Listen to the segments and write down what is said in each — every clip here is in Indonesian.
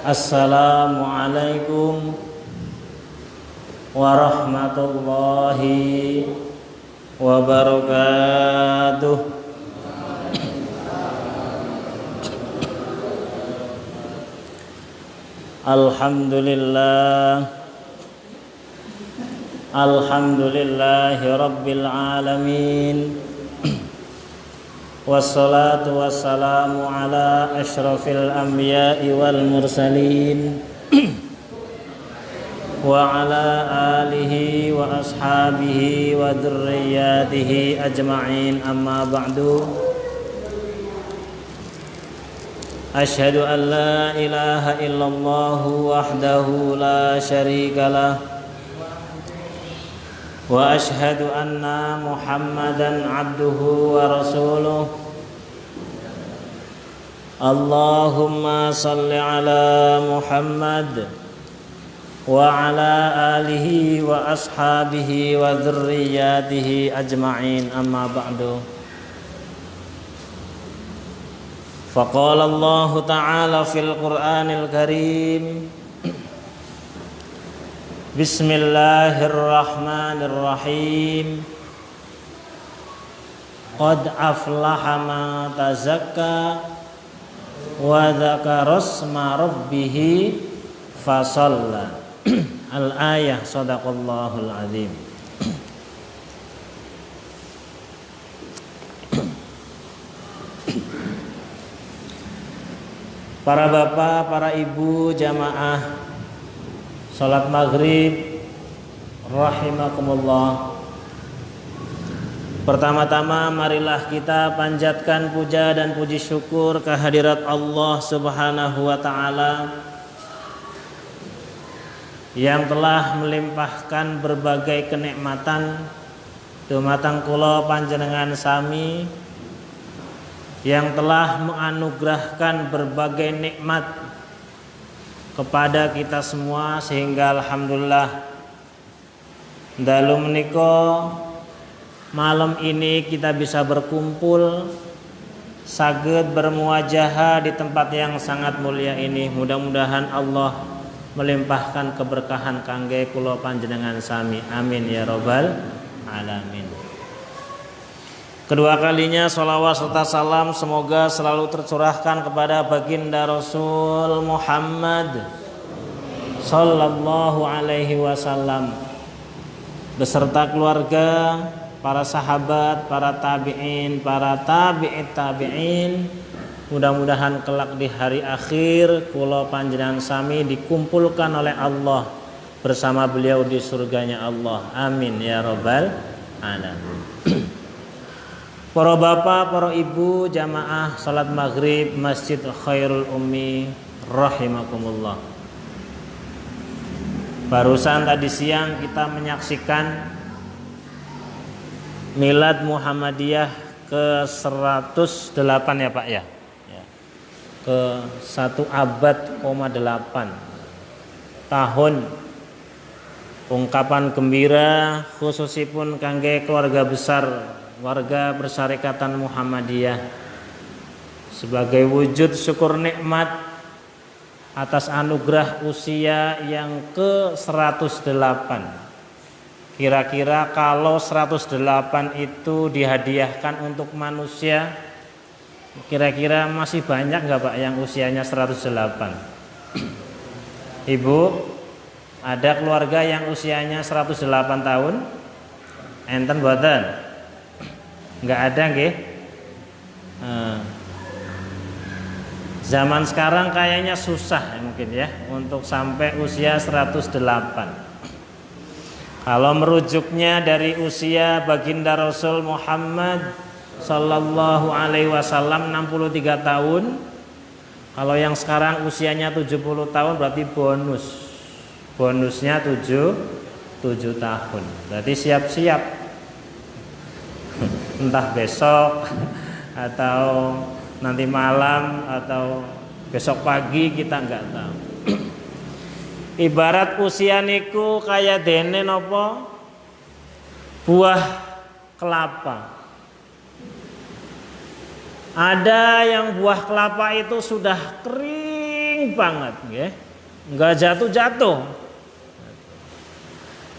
Assalamualaikum warahmatullahi wabarakatuh. Alhamdulillahi rabbil alamin. Wassalatu wassalamu ala asyrafil anbiya'i wal mursalin wa ala alihi wa ashabihi wa dzurriyyatihi ajma'in, amma ba'du. Asyhadu an la ilaha illallah wahdahu la syarikalah wa asyhadu anna Muhammadan abduhu wa rasuluh. Allahumma salli ala Muhammad wa ala alihi wa ashabihi wa dzurriyyatihi ajma'in, amma ba'du. Faqala Allah ta'ala fil Qur'anil Karim, Bismillahirrahmanirrahim. Qad aflaha ma tazakka wa dzakara isma rabbih fasalla. Al-ayah. Shadaqallahul azim. Para bapak, para ibu jamaah salat maghrib rahimakumullah. Pertama-tama marilah kita panjatkan puja dan puji syukur kehadirat Allah Subhanahu wa taala yang telah melimpahkan berbagai kenikmatan dumateng kula panjenengan sami, yang telah menganugerahkan berbagai nikmat kepada kita semua, sehingga alhamdulillah dalu menika malam ini kita bisa berkumpul saged bermuajahah di tempat yang sangat mulia ini. Mudah-mudahan Allah melimpahkan keberkahan kangge kula panjenengan sami, amin ya rabbal alamin. Kedua kalinya sholawat serta salam semoga selalu tercurahkan kepada baginda Rasul Muhammad sallallahu alaihi wasallam beserta keluarga, para sahabat, para tabi'in, para tabi'it tabi'in. Mudah-mudahan kelak di hari akhir kula panjenengan sami dikumpulkan oleh Allah bersama beliau di surganya Allah, amin ya rabbal alamin. Para bapak, para ibu jamaah salat maghrib Masjid Khairul Ummi rahimakumullah. Barusan tadi siang kita menyaksikan Milad Muhammadiyah ke 108 ya Pak ya. Ke 1 abad, 8 tahun ungkapan gembira khususipun kangge keluarga besar warga Persyarikatan Muhammadiyah sebagai wujud syukur nikmat atas anugerah usia yang ke 108. Kira-kira kalau 108 itu dihadiahkan untuk manusia, kira-kira masih banyak nggak Pak yang usianya 108? Ibu, ada keluarga yang usianya 108 tahun? Enten boten? Nggak ada nggih? Zaman sekarang kayaknya susah mungkin ya untuk sampai usia 108. Kalau merujuknya dari usia baginda Rasul Muhammad sallallahu alaihi wasallam 63 tahun. Kalau yang sekarang usianya 70 tahun berarti bonusnya 7 tahun. Berarti siap-siap entah besok atau nanti malam atau besok pagi, kita nggak tahu. Ibarat usia niku kaya dene nopo buah kelapa. Ada yang buah kelapa itu sudah kering penting banget nggih. Enggak jatuh-jatuh.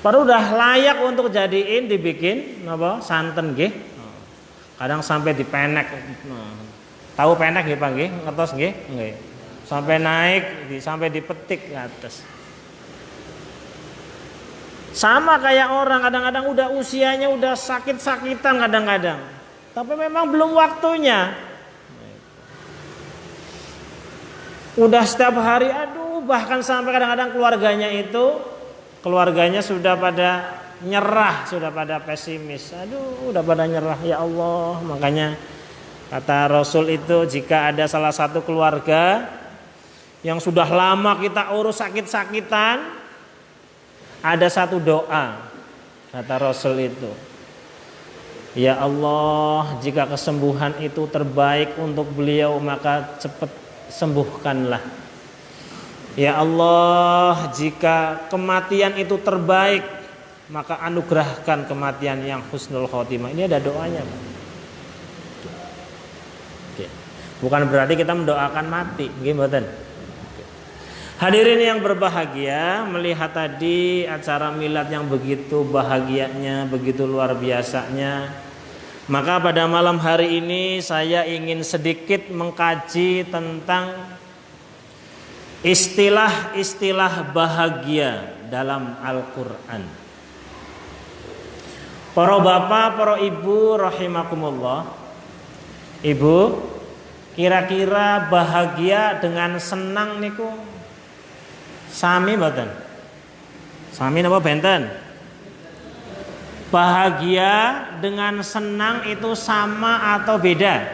Padahal udah layak untuk jadiin dibikin napa santen nggih. Kadang sampai dipenek. Tahu penek nggih Pak nggih? Ngertos nggih? Nggih. Sampai naik, sampai dipetik ke atas. Sama kayak orang kadang-kadang udah usianya udah sakit-sakitan kadang-kadang. Tapi memang belum waktunya. Udah setiap hari aduh, bahkan sampai kadang-kadang keluarganya sudah pada nyerah, sudah pada pesimis. Aduh, udah pada nyerah ya Allah. Makanya kata Rasul itu, jika ada salah satu keluarga yang sudah lama kita urus sakit-sakitan, ada satu doa kata Rasul itu, ya Allah, jika kesembuhan itu terbaik untuk beliau maka cepat sembuhkanlah. Ya Allah, jika kematian itu terbaik maka anugerahkan kematian yang husnul khotimah. Ini ada doanya Pak. Bukan berarti kita mendoakan mati, gimana? Hadirin yang berbahagia, melihat tadi acara milad yang begitu bahagianya, begitu luar biasanya, maka pada malam hari ini saya ingin sedikit mengkaji tentang istilah-istilah bahagia dalam Al-Quran. Para bapak, para ibu rahimakumullah. Ibu, kira-kira bahagia dengan senang niku sami mboten? Sami napa benten? Bahagia dengan senang itu sama atau beda?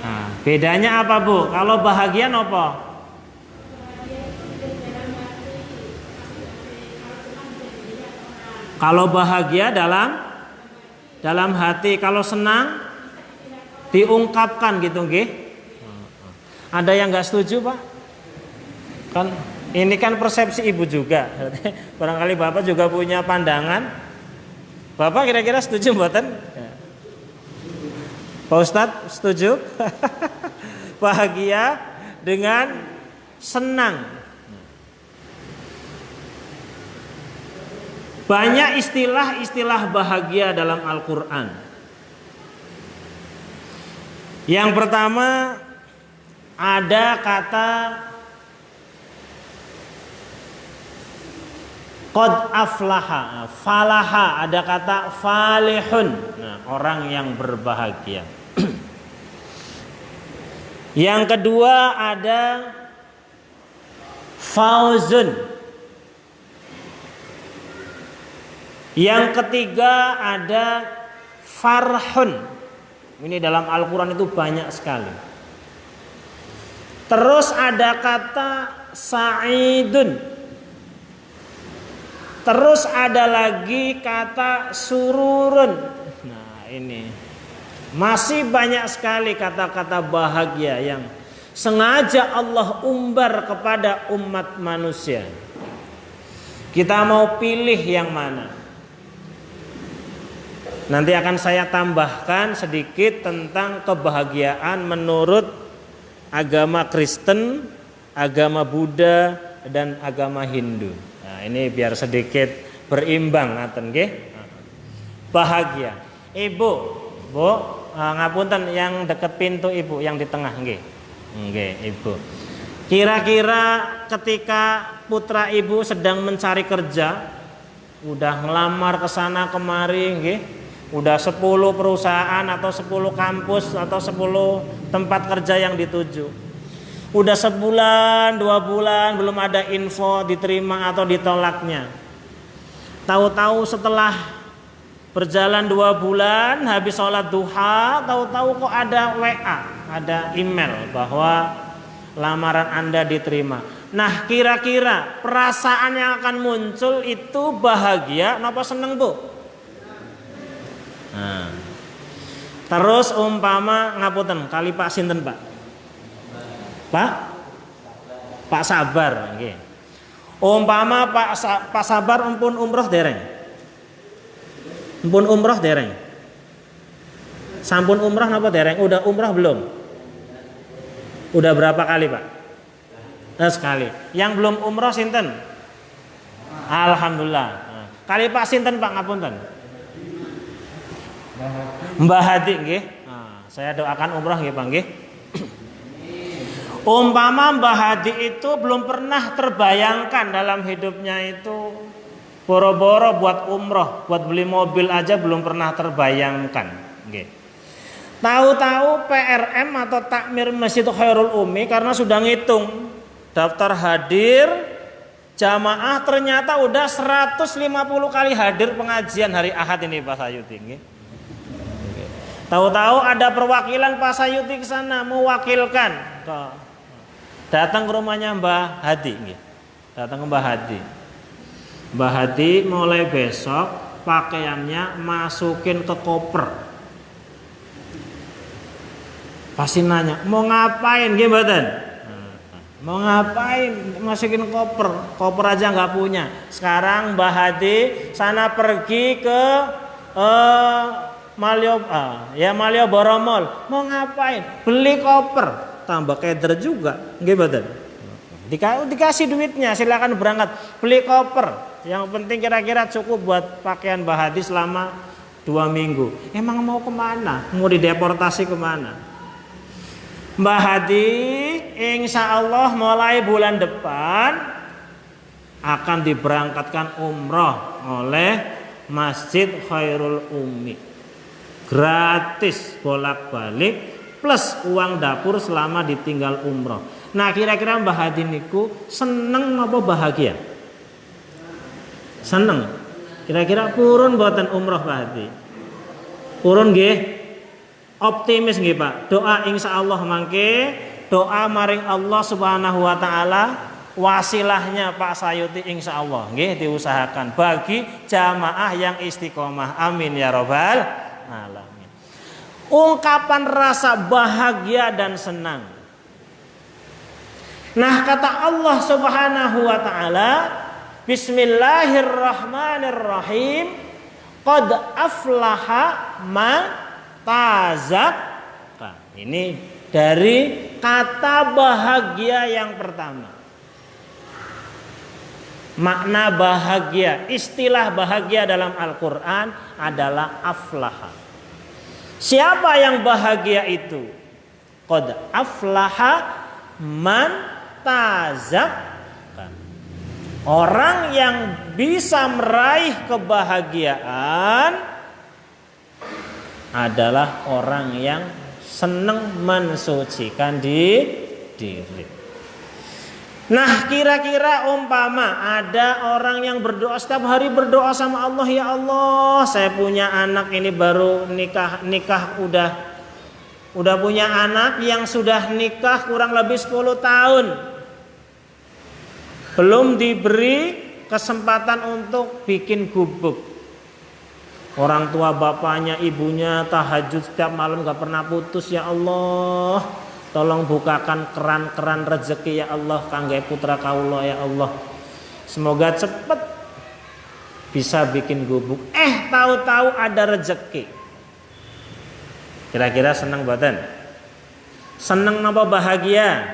Nah, bedanya apa Bu? Kalau bahagia napa? Kalau bahagia dalam hati, kalau senang diungkapkan gitu nggih. Ada yang nggak setuju Pak? Kan ini kan persepsi ibu juga. Barangkali Bapak juga punya pandangan. Bapak kira-kira setuju mboten? Pak Ustadz setuju? Bahagia dengan senang. Banyak istilah-istilah bahagia dalam Al-Quran. Yang pertama ada kata qad aflaha, falaha, ada kata falihun. Nah, orang yang berbahagia. Yang kedua ada fauzun. Yang ketiga ada farhun. Ini dalam Al-Quran itu banyak sekali. Terus ada kata sa'idun. Terus ada lagi kata sururun. Nah ini masih banyak sekali kata-kata bahagia yang sengaja Allah umbar kepada umat manusia. Kita mau pilih yang mana? Nanti akan saya tambahkan sedikit tentang kebahagiaan menurut agama Kristen, agama Buddha, dan agama Hindu. Nah, ini biar sedikit berimbang ngaten nggih. Bahagia. Ibu, Bu, ngapunten yang deket pintu Ibu, yang di tengah nggih. Nggih, Ibu. Kira-kira ketika putra Ibu sedang mencari kerja, udah ngelamar ke sana kemari nggih. Udah 10 perusahaan atau 10 kampus atau 10 tempat kerja yang dituju. Udah sebulan, 2 bulan belum ada info diterima atau ditolaknya. Tahu-tahu setelah berjalan 2 bulan, habis sholat duha, tahu-tahu kok ada WA, ada email bahwa lamaran Anda diterima. Nah, kira-kira perasaan yang akan muncul itu bahagia napa seneng, Bu? Nah, terus umpama ngapunten kali Pak sinten Pak? Pak Sabar nggih. Umpama Pak Sabar ampun umroh dereng. Ampun umroh dereng. Sampun umroh napa dereng? Udah umroh belum? Udah berapa kali Pak? Sekali. Yang belum umroh sinten? Alhamdulillah. Kali Pak sinten Pak ngapunten? Mbah Hadi nggih. Saya doakan umroh nggih Pak nggih. Umpama Mbah Hadi itu belum pernah terbayangkan dalam hidupnya itu boro-boro buat umroh, buat beli mobil aja belum pernah terbayangkan. Nggih. Tahu-tahu PRM atau takmir Masjid Khairul Ummi karena sudah ngitung daftar hadir jamaah ternyata udah 150 kali hadir pengajian hari Ahad ini Pak Sayuti. Nggih. Tahu-tahu ada perwakilan Pak Sayuti ke sana mewakilkan. Datang ke rumahnya Mbah Hadi, datang ke Mbah Hadi. Mbah Hadi mulai besok pakaiannya masukin ke koper. Pasti nanya, mau ngapain gimana? Mau ngapain? Masukin koper, koper aja nggak punya. Sekarang Mbah Hadi sana pergi ke Malioboro Mall. Mau ngapain? Beli koper. Tambah keder juga, gimana? Dikasih duitnya, silakan berangkat beli koper. Yang penting kira-kira cukup buat pakaian Mbah Hadi selama 2 minggu. Emang mau kemana? Mau dideportasi kemana? Mbah Hadi insya Allah mulai bulan depan akan diberangkatkan umroh oleh Masjid Khairul Ummi. Gratis bolak-balik plus uang dapur selama ditinggal umroh. Nah kira-kira Mbah Hadi niku seneng apa bahagia? Seneng. Kira-kira purun buatan umroh Mbah Hadi? Purun nggih? Optimis nggih Pak? Doa insya Allah mangke, doa maring Allah Subhanahu wa taala wasilahnya Pak Sayuti insya Allah nggih diusahakan bagi jamaah yang istiqomah. Amin ya robbal alamin. Ungkapan rasa bahagia dan senang. Nah kata Allah Subhanahu wa taala, Bismillahirrahmanirrahim, qad aflaha man tazakka. Ini dari kata bahagia yang pertama. Makna bahagia, istilah bahagia dalam Al-Qur'an adalah aflaha. Siapa yang bahagia itu? Qad aflaha man tazakka. Orang yang bisa meraih kebahagiaan adalah orang yang senang mensucikan diri. Nah kira-kira umpama ada orang yang berdoa setiap hari berdoa sama Allah, ya Allah saya punya anak ini baru nikah udah punya anak yang sudah nikah kurang lebih 10 tahun belum diberi kesempatan untuk bikin gubuk. Orang tua bapaknya ibunya tahajud setiap malam gak pernah putus, ya Allah tolong bukakan keran-keran rezeki ya Allah kangge putra kaula ya Allah. Semoga cepet bisa bikin gubuk. Tahu-tahu ada rezeki. Kira-kira senang badan? Senang napa bahagia?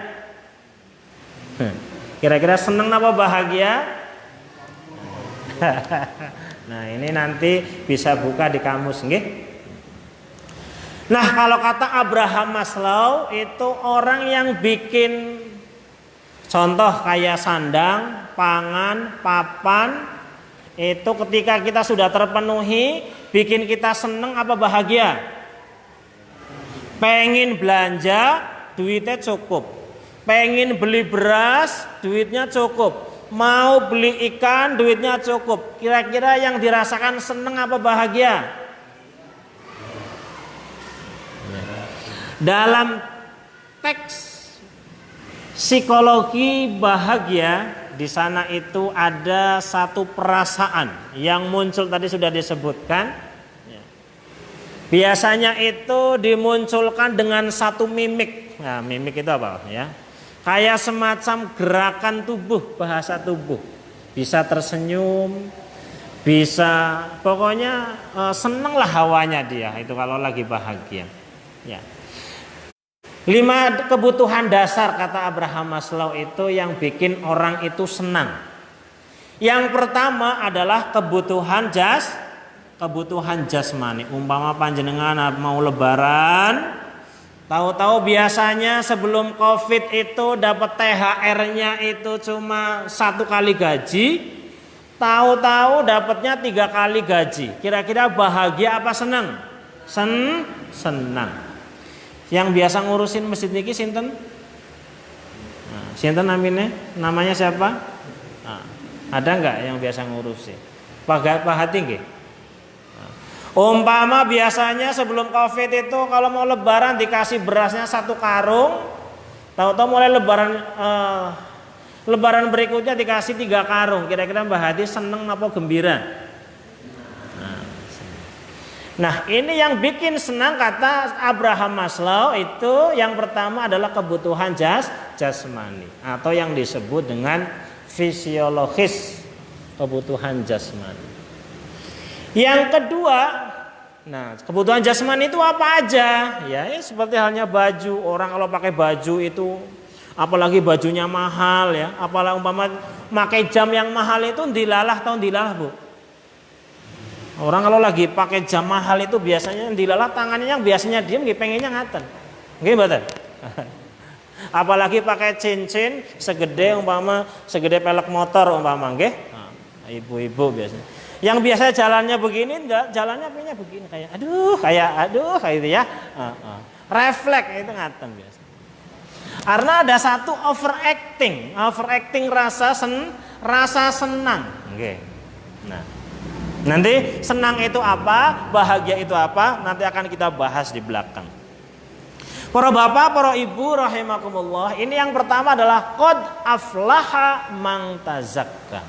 Kira-kira senang napa bahagia? Nah, ini nanti bisa buka di kamus nggih. Nah kalau kata Abraham Maslow itu orang yang bikin contoh kayak sandang, pangan, papan itu ketika kita sudah terpenuhi bikin kita seneng apa bahagia? Pengen belanja duitnya cukup, pengen beli beras duitnya cukup, mau beli ikan duitnya cukup. Kira-kira yang dirasakan seneng apa bahagia? Dalam teks psikologi bahagia di sana itu ada satu perasaan yang muncul tadi sudah disebutkan. Biasanya itu dimunculkan dengan satu mimik. Nah, mimik itu apa ya? Kayak semacam gerakan tubuh, bahasa tubuh. Bisa tersenyum, bisa pokoknya seneng lah hawanya dia itu kalau lagi bahagia. Ya. 5 kebutuhan dasar kata Abraham Maslow itu yang bikin orang itu senang. Yang pertama adalah kebutuhan jasmani. Umpama panjenengan mau lebaran, tahu-tahu biasanya sebelum Covid itu dapat THR-nya itu cuma 1 kali gaji, tahu-tahu dapatnya 3 kali gaji. Kira-kira bahagia apa senang? Senang. Yang biasa ngurusin masjid niki sinten? Sinten namanya siapa? Ada nggak yang biasa ngurusin? Pak Hati nggih? Umpama biasanya sebelum Covid itu kalau mau lebaran dikasih berasnya 1 karung, tahu-tahu mulai lebaran berikutnya dikasih 3 karung. Kira-kira Mbah Hati seneng apa gembira? Nah, ini yang bikin senang kata Abraham Maslow itu yang pertama adalah kebutuhan jasmani atau yang disebut dengan fisiologis, kebutuhan jasmani. Yang kedua, nah kebutuhan jasmani itu apa aja? Ya seperti halnya baju. Orang kalau pakai baju itu, apalagi bajunya mahal ya, apalagi umpama pakai jam yang mahal itu dilalah Bu. Orang kalau lagi pakai jam mahal itu biasanya dilalah tangannya yang biasanya diem, pengennya ngaten, nggih mboten? Apalagi pakai cincin segede pelek motor umpama nggih. Ibu-ibu biasanya. Yang biasa jalannya begini, jalannya punya begini kayak aduh kayak itu ya. Refleks itu ngaten biasa. Karena ada satu overacting rasa senang. Nggih. Nah, nanti senang itu apa, bahagia itu apa, nanti akan kita bahas di belakang. Para bapak, para ibu rahimakumullah, ini yang pertama adalah qad aflaha man tazakka.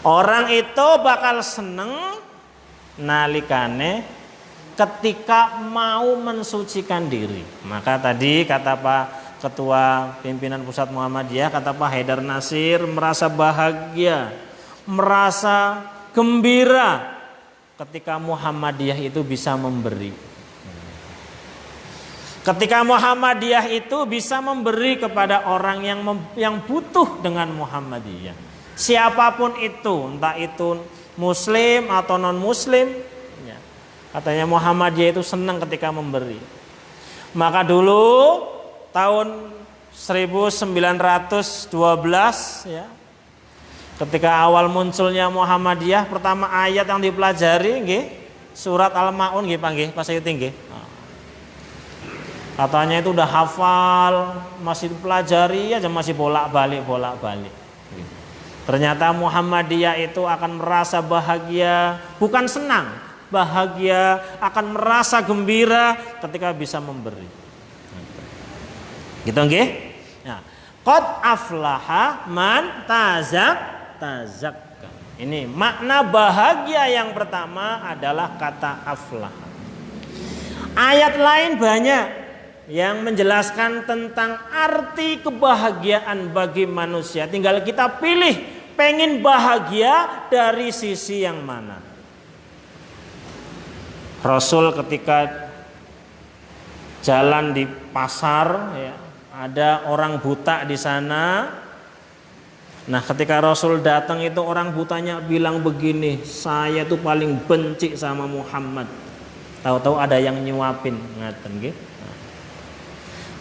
Orang itu bakal seneng nalikane ketika mau mensucikan diri. Maka tadi kata Pak Ketua Pimpinan Pusat Muhammadiyah, kata Pak Haidar Nasir, merasa bahagia, merasa gembira ketika Muhammadiyah itu bisa memberi. Ketika Muhammadiyah itu bisa memberi kepada orang yang butuh dengan Muhammadiyah. Siapapun itu, entah itu muslim atau non muslim, ya. Katanya Muhammadiyah itu senang ketika memberi. Maka dulu tahun 1912 ya, ketika awal munculnya Muhammadiyah, pertama ayat yang dipelajari nggih, surat Al-Maun nggih panggih Pak Sayuti nggih. Katanya itu udah hafal, masih dipelajari aja masih bolak-balik. Ternyata Muhammadiyah itu akan merasa bahagia, bukan senang, bahagia, akan merasa gembira ketika bisa memberi. Gitu nggih? Nah, qad aflaha man tazakka. Ini makna bahagia yang pertama adalah kata aflah. Ayat lain banyak yang menjelaskan tentang arti kebahagiaan bagi manusia. Tinggal kita pilih pengen bahagia dari sisi yang mana. Rasul ketika jalan di pasar ya, ada orang buta di sana. Nah, ketika Rasul datang itu orang butanya bilang begini, saya tuh paling benci sama Muhammad. Tahu-tahu ada yang nyuapin, ngaten nggih.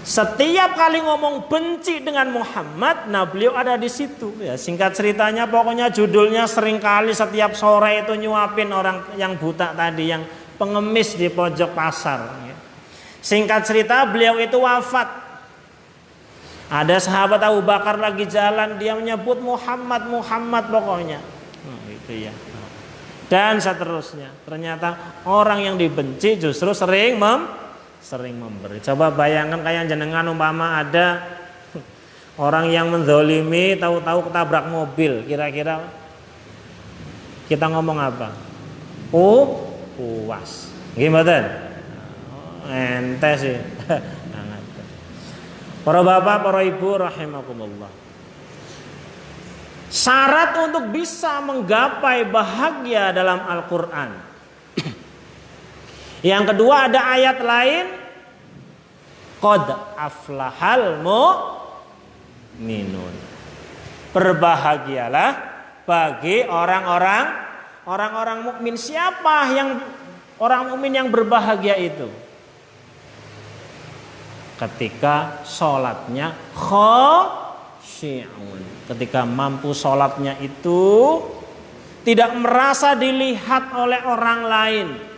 Setiap kali ngomong benci dengan Muhammad, nah beliau ada di situ. Ya, singkat ceritanya, pokoknya judulnya seringkali setiap sore itu nyuapin orang yang buta tadi, yang pengemis di pojok pasar. Ya. Singkat cerita, beliau itu wafat. Ada sahabat Abu Bakar lagi jalan, dia menyebut Muhammad pokoknya. Itu ya. Dan seterusnya. Ternyata orang yang dibenci justru sering memberi. Coba bayangkan kayak jenengan umpama ada orang yang menzolimi, tahu-tahu ketabrak mobil, kira-kira kita ngomong apa? Puas. Gimana? Ente sih. Para bapak, para ibu rahimakumullah. Syarat untuk bisa menggapai bahagia dalam Al-Quran. Yang kedua ada ayat lain, Qad aflahal mu'minun. Berbahagialah bagi orang-orang mukmin. Siapa yang orang mukmin yang berbahagia itu? Ketika sholatnya khasyi'un. Ketika mampu sholatnya itu tidak merasa dilihat oleh orang lain.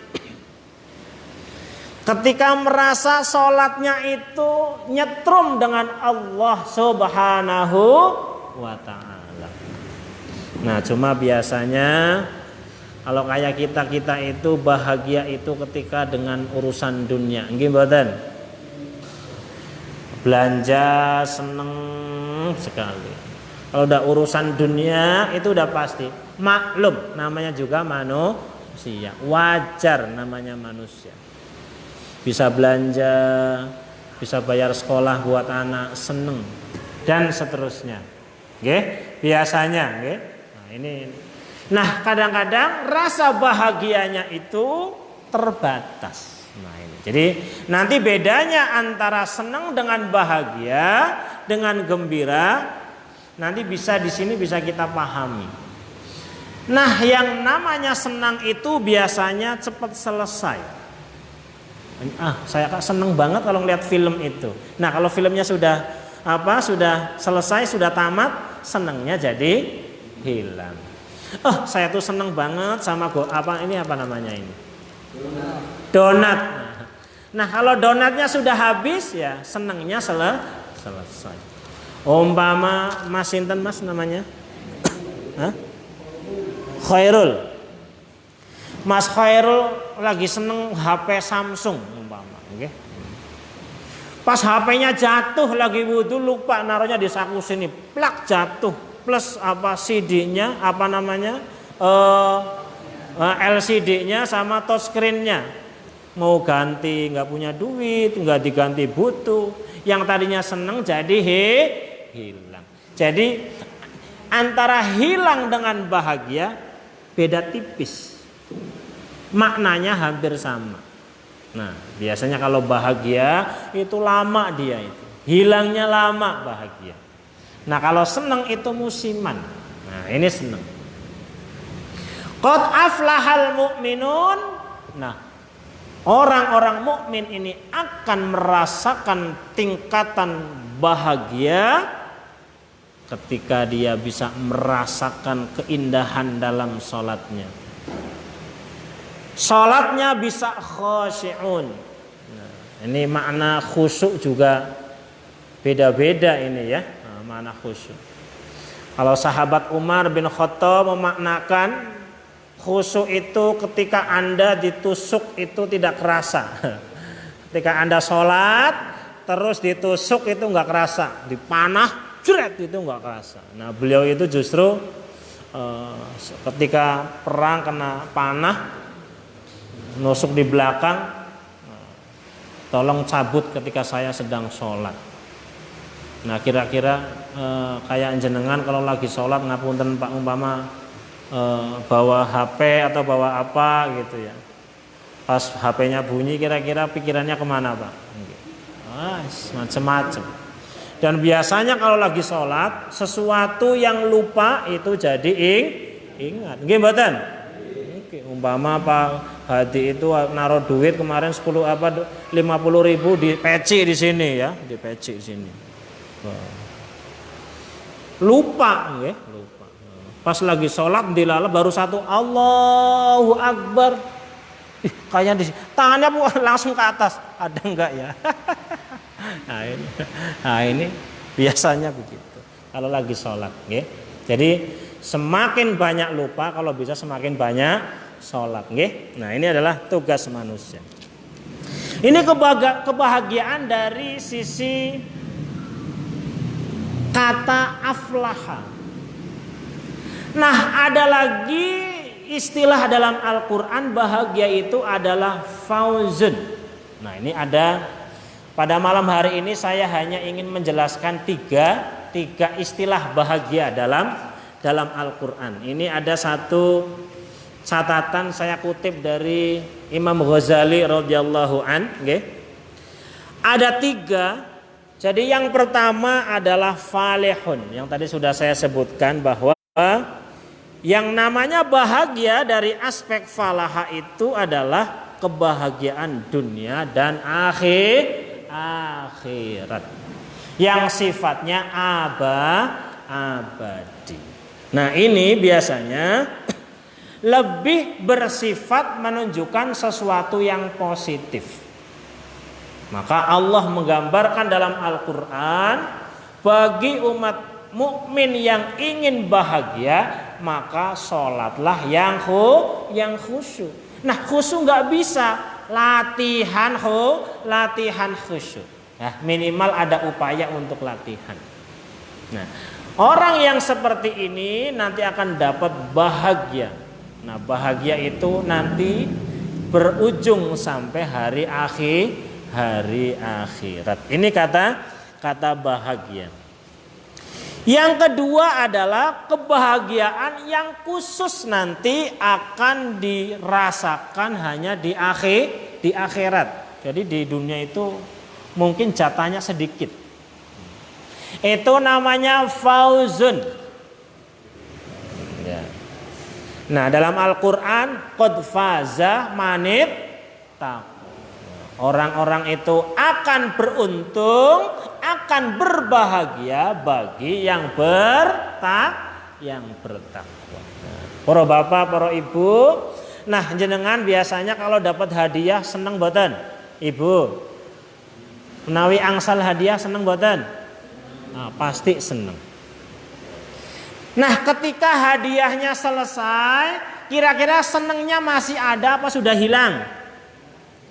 Ketika merasa sholatnya itu nyetrum dengan Allah Subhanahu wa ta'ala. Nah, cuma biasanya kalau kayak kita itu bahagia itu ketika dengan urusan dunia. Nggih mboten? Belanja seneng sekali. Kalau udah urusan dunia itu udah pasti. Maklum, namanya juga manusia. Wajar namanya manusia. Bisa belanja, bisa bayar sekolah buat anak, seneng dan seterusnya. Oke, biasanya, oke. Nah, ini. Nah, kadang-kadang rasa bahagianya itu terbatas. Nah, ini. Jadi, nanti bedanya antara senang dengan bahagia, dengan gembira, nanti bisa di sini bisa kita pahami. Nah, yang namanya senang itu biasanya cepat selesai. Saya seneng banget kalau ngeliat film itu. Nah, kalau filmnya sudah selesai, sudah tamat, senengnya jadi hilang. Saya tuh seneng banget sama apa namanya ini? Donat. Nah, kalau donatnya sudah habis ya senengnya selesai. Umpama Mas Sinten Mas namanya? Khairul. Mas Khairul lagi seneng HP Samsung umpama, okay? Pas HP-nya jatuh lagi wudu lupa naruhnya di saku sini, plak jatuh, plus CD-nya LCD-nya sama touchscreen-nya mau ganti nggak punya duit, nggak diganti butuh, yang tadinya seneng jadi hilang. Jadi antara hilang dengan bahagia beda tipis. Maknanya hampir sama. Nah, biasanya kalau bahagia itu lama dia itu. Hilangnya lama bahagia. Nah, kalau senang itu musiman. Nah, ini senang. Qad aflahal mu'minun. Nah, orang-orang mukmin ini akan merasakan tingkatan bahagia ketika dia bisa merasakan keindahan dalam sholatnya. Sholatnya bisa khasyi'un. Nah, ini makna khusyuk juga beda-beda ini ya. Nah, makna khusyuk. Kalau sahabat Umar bin Khattab memaknakan khusyuk itu ketika Anda ditusuk itu tidak kerasa. Ketika Anda sholat terus ditusuk itu nggak kerasa. Dipanah, jret itu nggak kerasa. Nah, beliau itu justru ketika perang kena panah, nusuk di belakang, tolong cabut ketika saya sedang sholat. Nah, kira-kira kayak jenengan kalau lagi sholat ngapunten Pak umpama bawa HP atau bawa apa gitu ya. Pas HP-nya bunyi kira-kira pikirannya kemana Pak? Macam-macam. Dan biasanya kalau lagi sholat sesuatu yang lupa itu jadi ingat. Nggih mboten? Umpama Pak Hadi itu naruh duit kemarin 50.000 di peci di sini ya, di peci di sini. Lupa, ya, lupa. Pas lagi sholat dilalap baru satu Allahu Akbar. Kayaknya di tangannya langsung ke atas, ada enggak ya? Nah ini biasanya begitu. Kalau lagi sholat, ya. Jadi semakin banyak lupa, kalau bisa semakin banyak sholat, nggih. Nah, ini adalah tugas manusia. Ini kebahagiaan dari sisi kata aflaha. Nah, ada lagi istilah dalam Al-Qur'an bahagia itu adalah fauzun. Nah, ini ada pada malam hari ini saya hanya ingin menjelaskan tiga istilah bahagia dalam Al-Qur'an. Ini ada satu catatan saya kutip dari Imam Ghazali radhiyallahu an, nggih. Ada 3. Jadi yang pertama adalah falihun. Yang tadi sudah saya sebutkan bahwa yang namanya bahagia dari aspek falaha itu adalah kebahagiaan dunia dan akhirat. Yang sifatnya abadi. Nah, ini biasanya lebih bersifat menunjukkan sesuatu yang positif. Maka Allah menggambarkan dalam Al-Quran, bagi umat mukmin yang ingin bahagia, maka sholatlah yang khusyuk. Nah, khusyuk nggak bisa latihan khusyuk. Nah, minimal ada upaya untuk latihan. Nah, orang yang seperti ini nanti akan dapat bahagia. Nah, bahagia itu nanti berujung sampai hari akhirat. Ini kata bahagia. Yang kedua adalah kebahagiaan yang khusus nanti akan dirasakan hanya di akhirat. Jadi di dunia itu mungkin jatahnya sedikit. Itu namanya fauzun. Ya. Nah, dalam Al-Quran, qad faza manit taqwa. Orang-orang itu akan beruntung, akan berbahagia bagi yang bertakwa. Para bapak, para ibu, nah jenengan biasanya kalau dapat hadiah seneng mboten? Ibu, menawi angsal hadiah seneng mboten? Nah, pasti seneng. Nah, ketika hadiahnya selesai, kira-kira senengnya masih ada apa sudah hilang?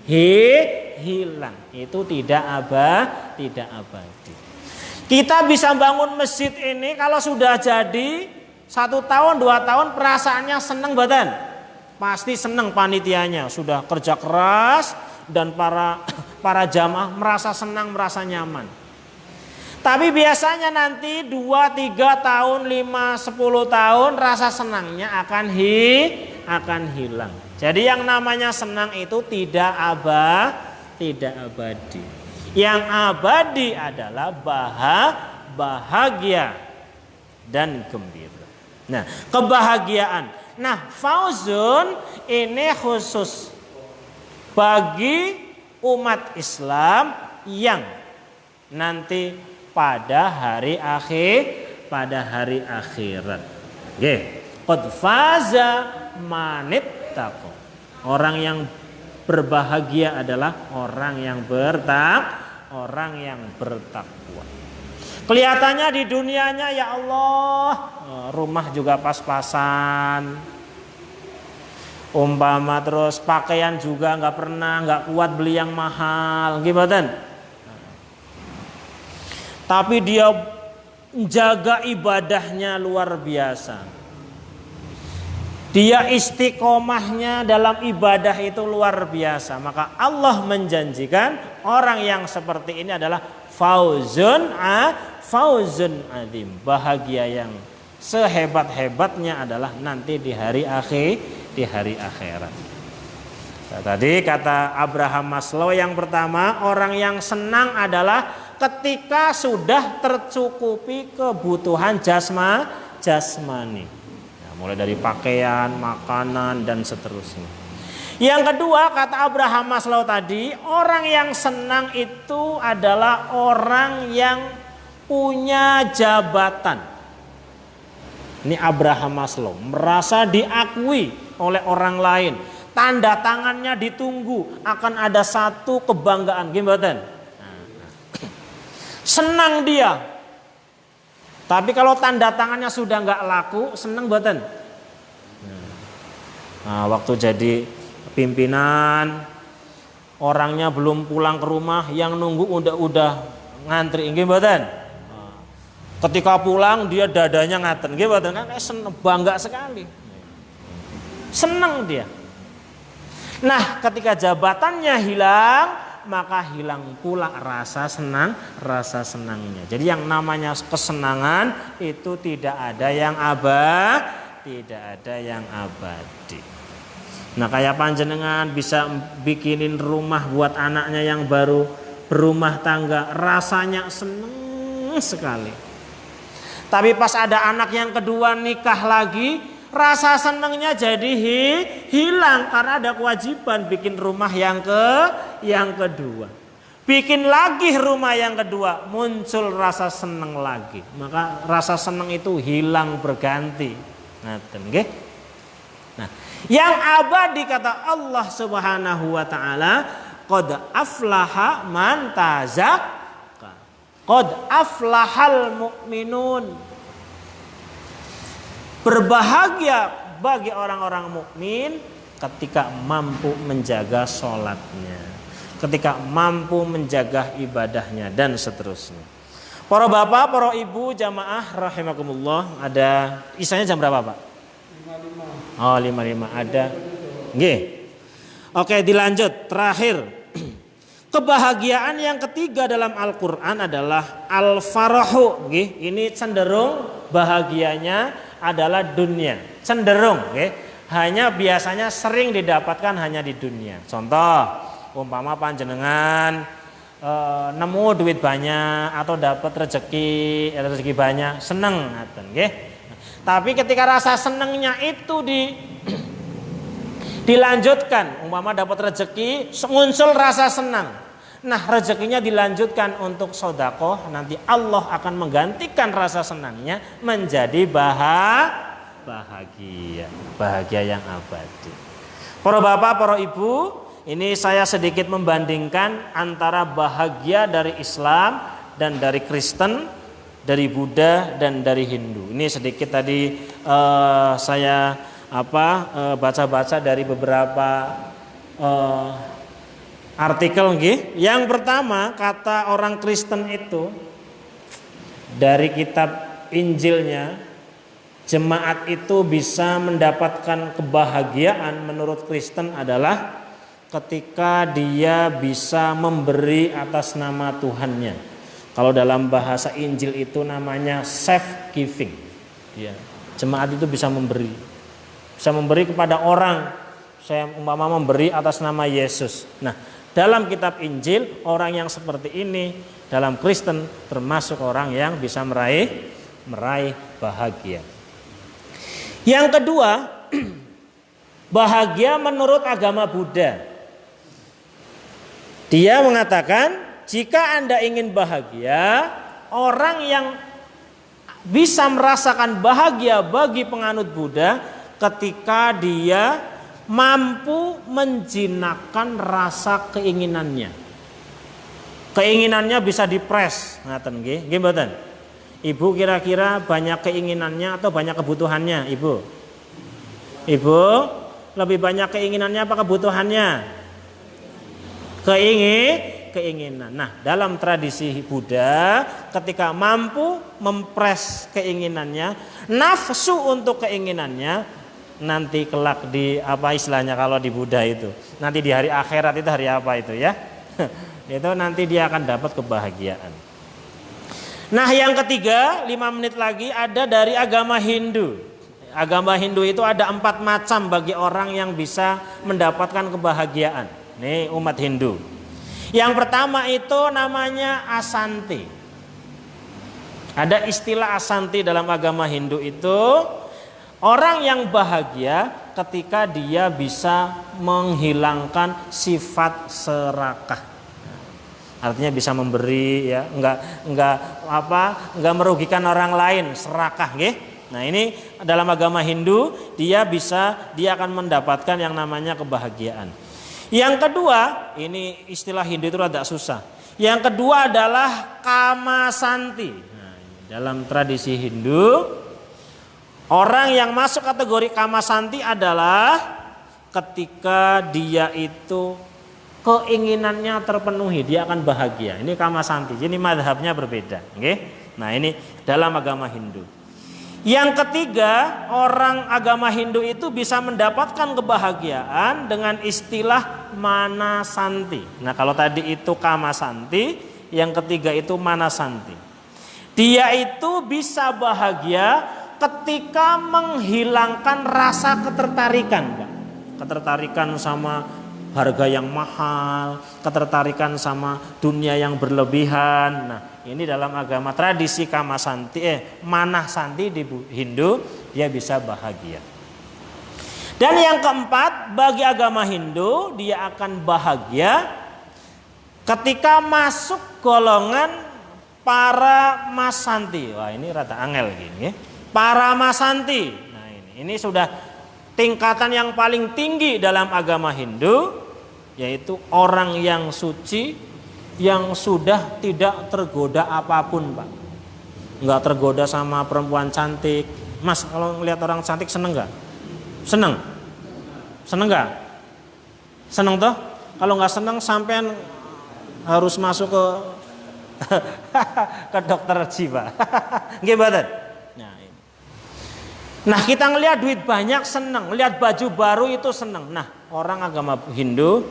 Hilang. Itu tidak abadi. Kita bisa bangun masjid ini kalau sudah jadi 1 tahun 2 tahun perasaannya seneng badan. Pasti seneng panitianya, sudah kerja keras dan para jamaah merasa senang, merasa nyaman. Tapi biasanya nanti 2-3 tahun, 5-10 tahun rasa senangnya akan hilang. Jadi yang namanya senang itu tidak abadi. Yang abadi adalah bahagia dan gembira. Nah, kebahagiaan. Nah, fauzun ini khusus bagi umat Islam yang nanti pada hari akhirat. Nggih, qad faza manit taqwa. Orang yang berbahagia adalah orang yang bertakwa. Kelihatannya di dunianya ya Allah, rumah juga pas-pasan. Umpama terus pakaian juga nggak kuat beli yang mahal, gimana? Tapi dia jaga ibadahnya luar biasa. Dia istiqomahnya dalam ibadah itu luar biasa. Maka Allah menjanjikan orang yang seperti ini adalah fauzun azim. Bahagia yang sehebat-hebatnya adalah nanti di hari akhirat. Nah, tadi kata Abraham Maslow yang pertama, orang yang senang adalah ketika sudah tercukupi kebutuhan jasmani. Mulai dari pakaian, makanan, dan seterusnya. Yang kedua, kata Abraham Maslow tadi, orang yang senang itu adalah orang yang punya jabatan. Ini Abraham Maslow, merasa diakui oleh orang lain. Tanda tangannya ditunggu, akan ada satu kebanggaan. Gimana? Senang dia. Tapi kalau tanda tangannya sudah nggak laku, seneng buatan. Nah, waktu jadi pimpinan, orangnya belum pulang ke rumah, yang nunggu udah ngantri, nggih mboten. Ketika pulang dia dadanya ngaten, nggih mboten, kan seneng, bangga sekali. Seneng dia. Nah, ketika jabatannya hilang, maka hilang pula rasa senangnya. Jadi yang namanya kesenangan itu tidak ada yang abadi. Nah, kayak panjenengan bisa bikinin rumah buat anaknya yang baru berumah tangga, rasanya seneng sekali. Tapi pas ada anak yang kedua nikah lagi, rasa senengnya jadi hilang karena ada kewajiban bikin rumah yang kedua. Bikin lagi rumah yang kedua, muncul rasa seneng lagi. Maka rasa seneng itu hilang berganti. Nah, yang abadi kata Allah Subhanahu wa taala, qad aflaha man tazakka. Qad aflahal mu'minun. Berbahagia bagi orang-orang mukmin ketika mampu menjaga sholatnya, ketika mampu menjaga ibadahnya, dan seterusnya. Para bapak, para ibu, jamaah rahimakumullah, ada isanya jam berapa Pak? 5.5. Oh 5.5 ada. Nggih. Oke, dilanjut. Terakhir, kebahagiaan yang ketiga dalam Al-Quran adalah al-farahu. Ini cenderung bahagianya adalah dunia. Cenderung, hanya biasanya sering didapatkan hanya di dunia. Contoh, umpama panjenengan nemu duit banyak atau dapat rezeki banyak, seneng, Tapi ketika rasa senengnya itu dilanjutkan, umpama dapat rezeki, muncul rasa senang. Nah, rezekinya dilanjutkan untuk sedekah, nanti Allah akan menggantikan rasa senangnya menjadi bahagia yang abadi. Para bapak, para ibu, ini saya sedikit membandingkan antara bahagia dari Islam dan dari Kristen, dari Buddha dan dari Hindu. Ini sedikit tadi saya baca-baca dari beberapa artikel nggih. Yang pertama, kata orang Kristen itu dari kitab Injilnya, jemaat itu bisa mendapatkan kebahagiaan menurut Kristen adalah ketika dia bisa memberi atas nama Tuhannya. Kalau dalam bahasa Injil itu namanya self giving. Ya, jemaat itu bisa memberi kepada orang. Saya umpama memberi atas nama Yesus. Nah, dalam kitab Injil orang yang seperti ini dalam Kristen termasuk orang yang bisa meraih bahagia. Yang kedua, bahagia menurut agama Buddha. Dia mengatakan, jika Anda ingin bahagia, orang yang bisa merasakan bahagia bagi penganut Buddha ketika dia mampu menjinakkan rasa keinginannya. Keinginannya bisa dipres, ngaten nggih, nggih mboten? Ibu kira-kira banyak keinginannya atau banyak kebutuhannya, Ibu? Ibu lebih banyak keinginannya apa kebutuhannya? Keinginan. Nah, dalam tradisi Buddha, ketika mampu mempres keinginannya, nafsu untuk keinginannya, nanti kelak di apa istilahnya kalau di Buddha itu, nanti di hari akhirat itu hari apa itu ya? Itu nanti dia akan dapat kebahagiaan. Nah, yang ketiga, 5 menit lagi ada dari agama Hindu. Agama Hindu itu ada 4 macam bagi orang yang bisa mendapatkan kebahagiaan. Nih umat Hindu. Yang pertama itu namanya asanti. Ada istilah asanti dalam agama Hindu itu orang yang bahagia ketika dia bisa menghilangkan sifat serakah. Artinya bisa memberi ya, enggak merugikan orang lain, serakah nggih. Nah, ini dalam agama Hindu dia akan mendapatkan yang namanya kebahagiaan. Yang kedua, ini istilah Hindu itu rada susah. Yang kedua adalah kamasanti. Nah, dalam tradisi Hindu, orang yang masuk kategori kamasanti adalah ketika dia itu keinginannya terpenuhi, dia akan bahagia. Ini kamasanti. Jadi mazhabnya berbeda, okay? Nah, ini dalam agama Hindu. Yang ketiga, orang agama Hindu itu bisa mendapatkan kebahagiaan dengan istilah manasanti. Nah, kalau tadi itu kamasanti, yang ketiga itu manasanti. Dia itu bisa bahagia ketika menghilangkan rasa ketertarikan, Pak. Ketertarikan sama harga yang mahal, ketertarikan sama dunia yang berlebihan. Nah, ini dalam agama tradisi manah santi di Hindu, dia bisa bahagia. Dan yang keempat, bagi agama Hindu, dia akan bahagia ketika masuk golongan para masanti. Wah, ini rada angel gini. Para masanti. Nah, ini sudah tingkatan yang paling tinggi dalam agama Hindu, yaitu orang yang suci, yang sudah tidak tergoda apapun, Pak. Enggak tergoda sama perempuan cantik. Mas, kalau ngelihat orang cantik seneng nggak? Seneng? Seneng nggak? Seneng toh? Kalau nggak seneng sampean harus masuk ke ke dokter jiwa. Nggih mboten? Nah, kita ngelihat duit banyak seneng, lihat baju baru itu seneng. Nah, orang agama Hindu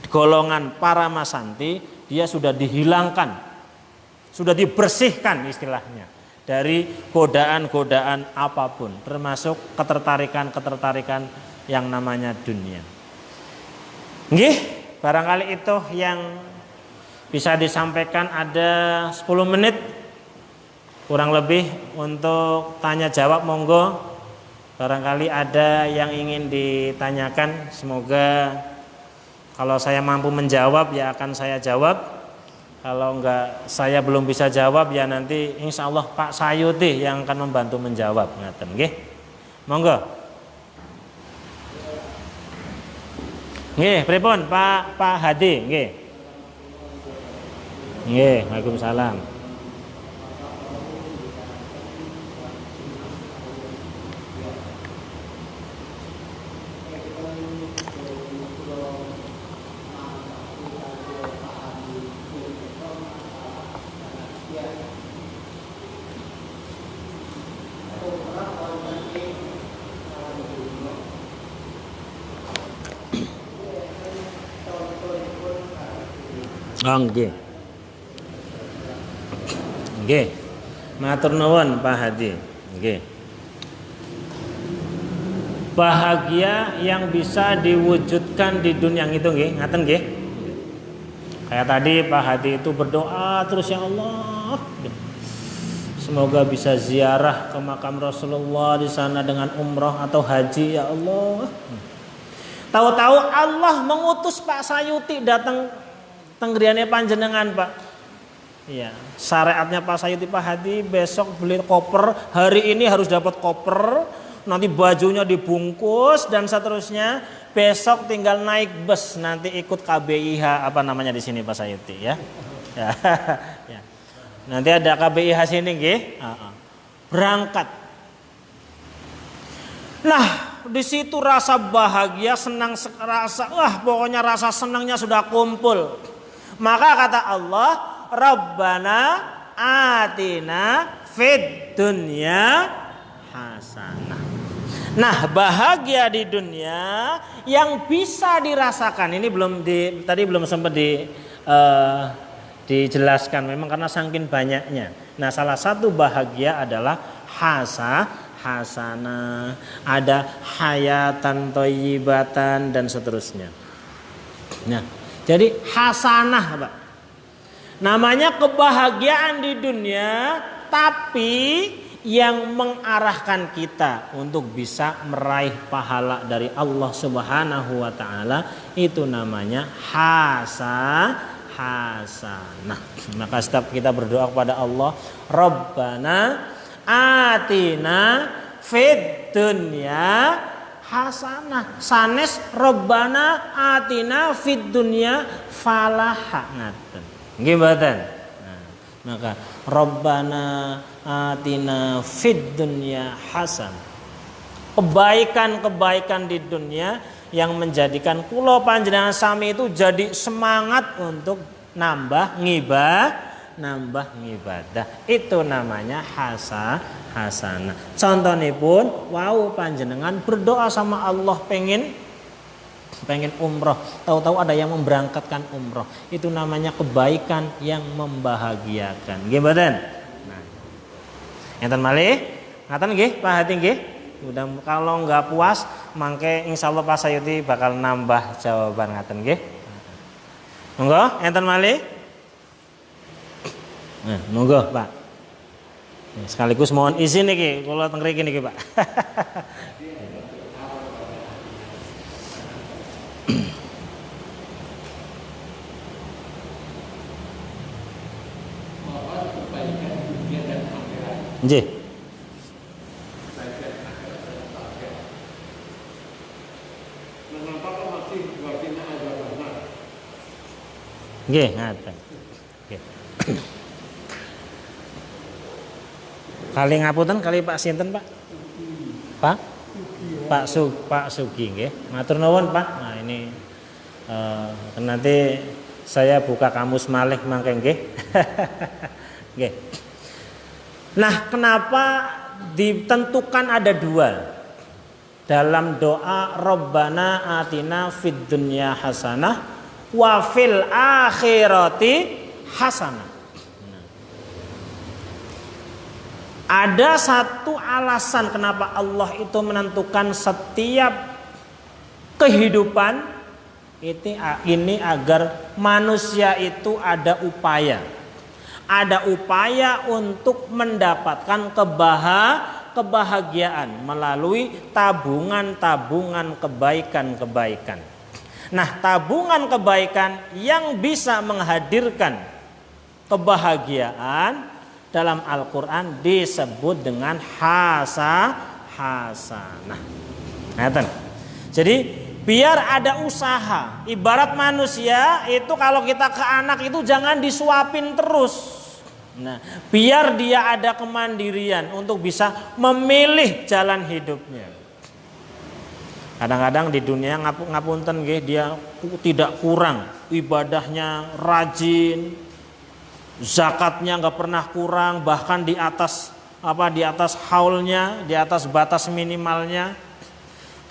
golongan para masanti, dia sudah dihilangkan, sudah dibersihkan istilahnya dari godaan-godaan apapun, termasuk ketertarikan yang namanya dunia. Nggih, barangkali itu yang bisa disampaikan. Ada 10 menit kurang lebih untuk tanya jawab, monggo. Barangkali ada yang ingin ditanyakan, semoga kalau saya mampu menjawab ya akan saya jawab. Kalau enggak, saya belum bisa jawab ya nanti insya Allah Pak Sayuti yang akan membantu menjawab. Ngaten nggih. Monggo. Nggih, pripun Pak Hadi, nggih. Nggih, Waalaikumsalam. Nggih. Nggih. Matur nuwun Pak Hadi. Nggih. Bahagia yang bisa diwujudkan di dunia itu nggih, ngaten nggih. Kayak tadi Pak Hadi itu berdoa terus, ya Allah, semoga bisa ziarah ke makam Rasulullah di sana dengan umroh atau haji, ya Allah. Tahu-tahu Allah mengutus Pak Sayuti datang tenggriane panjenengan, Pak. Iya, syariatnya Pak Sayuti Pak Hadi besok beli koper, hari ini harus dapat koper, nanti bajunya dibungkus dan seterusnya. Besok tinggal naik bus, nanti ikut KBIH apa namanya di sini Pak Sayuti ya. Ya. Ya. Nanti ada KBIH sini nggih. Berangkat. Nah, di situ rasa bahagia, senang, pokoknya rasa senangnya sudah kumpul. Maka kata Allah, Rabbana atina fid dunya hasanah. Nah, bahagia di dunia yang bisa dirasakan ini tadi belum sempat dijelaskan memang karena saking banyaknya. Nah, salah satu bahagia adalah hasanah, ada hayatan thayyibatan dan seterusnya. Nah, jadi hasanah, Pak. Namanya kebahagiaan di dunia, tapi yang mengarahkan kita untuk bisa meraih pahala dari Allah Subhanahu wa taala itu namanya hasanah. Maka setiap kita berdoa kepada Allah, Rabbana atina fid dunya hasanah. Sanes Rabbana atina fid dunya falaha. Ngaten. Nggih mboten? Nah, maka Rabbana atina fid dunya hasan. Kebaikan-kebaikan di dunia yang menjadikan kula panjenengan sami itu jadi semangat untuk nambah ngibadah. Itu namanya hasanah. Contonipun wau panjenengan berdoa sama Allah pengen umroh, tahu-tahu ada yang memberangkatkan umroh, itu namanya kebaikan yang membahagiakan. Nggih mboten? Nah, enten malih, ngaten nggih Pak Hadi nggih. Udah kalau nggak puas mangke insyaallah Pak Sayuti bakal nambah jawaban ngaten nggih. Monggo enten malih. Nah, monggo Pak. Sekaligus mohon izin niki kula teng mriki niki Pak. Nggih. Nggih, ngaten. Nggih. Kali ngapunten kali Pak sinten, Pak? Pak? Pak Sugi nggih. Matur nuwun, Pak. Nah, ini nanti saya buka kamus malih mangke nggih. Nggih. Nah, kenapa ditentukan ada dua dalam doa Rabbana atina fid dunya hasanah wa fil akhirati hasanah. Nah, ada satu alasan kenapa Allah itu menentukan setiap kehidupan ini agar manusia itu ada upaya. Ada upaya untuk mendapatkan kebahagiaan melalui tabungan-tabungan kebaikan-kebaikan. Nah, tabungan kebaikan yang bisa menghadirkan kebahagiaan dalam Al-Quran disebut dengan hasanah. Jadi biar ada usaha. Ibarat manusia itu kalau kita ke anak itu jangan disuapin terus. Nah, biar dia ada kemandirian untuk bisa memilih jalan hidupnya. Kadang-kadang di dunia ngapunten nggih, dia tidak kurang, ibadahnya rajin, zakatnya nggak pernah kurang, bahkan di atas haulnya, di atas batas minimalnya.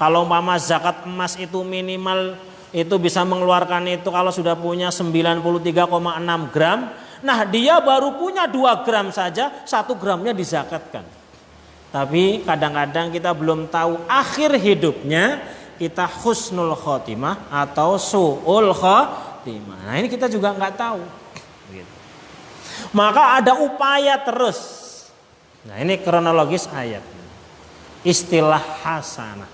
Kalau mama zakat emas itu minimal itu bisa mengeluarkan itu kalau sudah punya 93,6 gram. Nah, dia baru punya 2 gram saja, 1 gramnya dizakatkan. Tapi kadang-kadang kita belum tahu akhir hidupnya kita husnul khotimah atau su'ul khotimah. Nah, ini kita juga nggak tahu. Maka ada upaya terus. Nah, ini kronologis ayat. Istilah hasanah.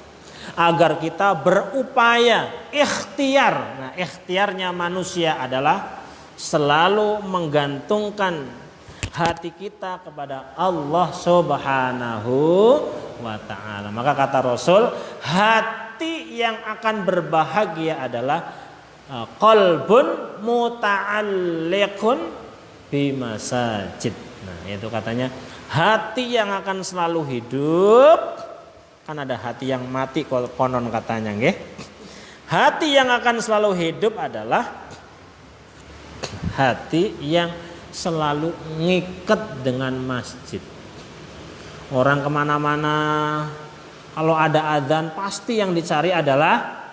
Agar kita berupaya ikhtiar. Nah, ikhtiarnya manusia adalah selalu menggantungkan hati kita kepada Allah Subhanahu wa ta'ala. Maka kata Rasul, hati yang akan berbahagia adalah qalbun muta'alliqun bimasajid. Nah, itu katanya hati yang akan selalu hidup. Kan ada hati yang mati konon katanya nggih. Hati yang akan selalu hidup adalah hati yang selalu ngikat dengan masjid. Orang kemana-mana kalau ada adzan pasti yang dicari adalah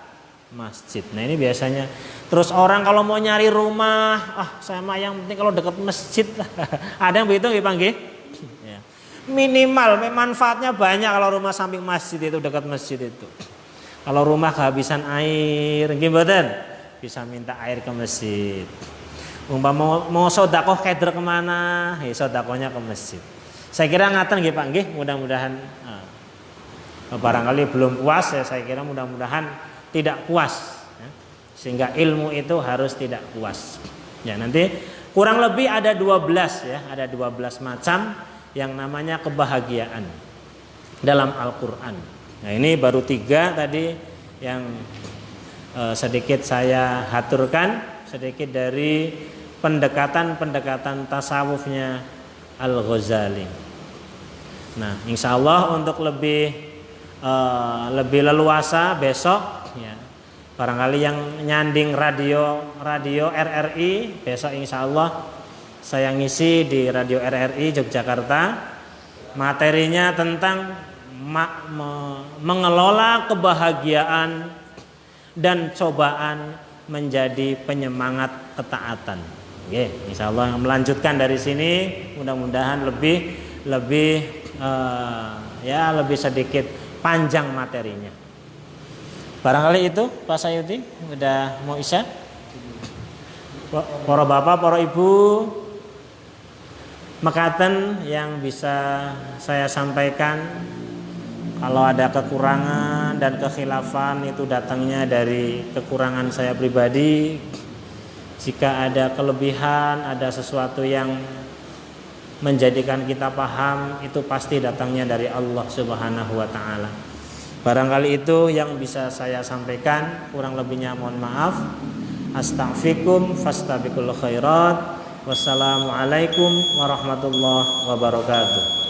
masjid. Nah, ini biasanya. Terus orang kalau mau nyari rumah, saya mah yang penting kalau dekat masjid. Ada yang begitu nggih Pak nggih? Ya. Minimal manfaatnya banyak kalau rumah samping masjid itu, dekat masjid itu. Kalau rumah kehabisan air, nggih mboten? Bisa minta air ke masjid. Umpama mau sedekah keder kemana? Sedekahnya ke masjid. Saya kira ngaten nggih Pak nggih, mudah-mudahan barangkali belum puas ya, saya kira mudah-mudahan tidak puas ya. Sehingga ilmu itu harus tidak puas. Ya, nanti kurang lebih ada 12 ya, ada 12 macam yang namanya kebahagiaan dalam Al-Qur'an. Nah, ini baru 3 tadi yang sedikit saya haturkan, sedikit dari pendekatan tasawufnya Al-Ghazali. Nah, insya Allah untuk lebih leluasa besok ya, barangkali yang nyanding radio RRI besok insya Allah saya ngisi di radio RRI Yogyakarta, materinya tentang mengelola kebahagiaan dan cobaan menjadi penyemangat ketaatan. Oke, insya Allah melanjutkan dari sini, mudah-mudahan lebih sedikit panjang materinya. Barangkali itu Pak Sayuti udah mau isya. Para bapak, para ibu, mekaten yang bisa saya sampaikan. Kalau ada kekurangan dan kekhilafan itu datangnya dari kekurangan saya pribadi. Jika ada kelebihan, ada sesuatu yang menjadikan kita paham, itu pasti datangnya dari Allah Subhanahu wa taala. Barangkali itu yang bisa saya sampaikan, kurang lebihnya mohon maaf. Astaghfirukum fastabiqul khairat. Wassalamualaikum warahmatullahi wabarakatuh.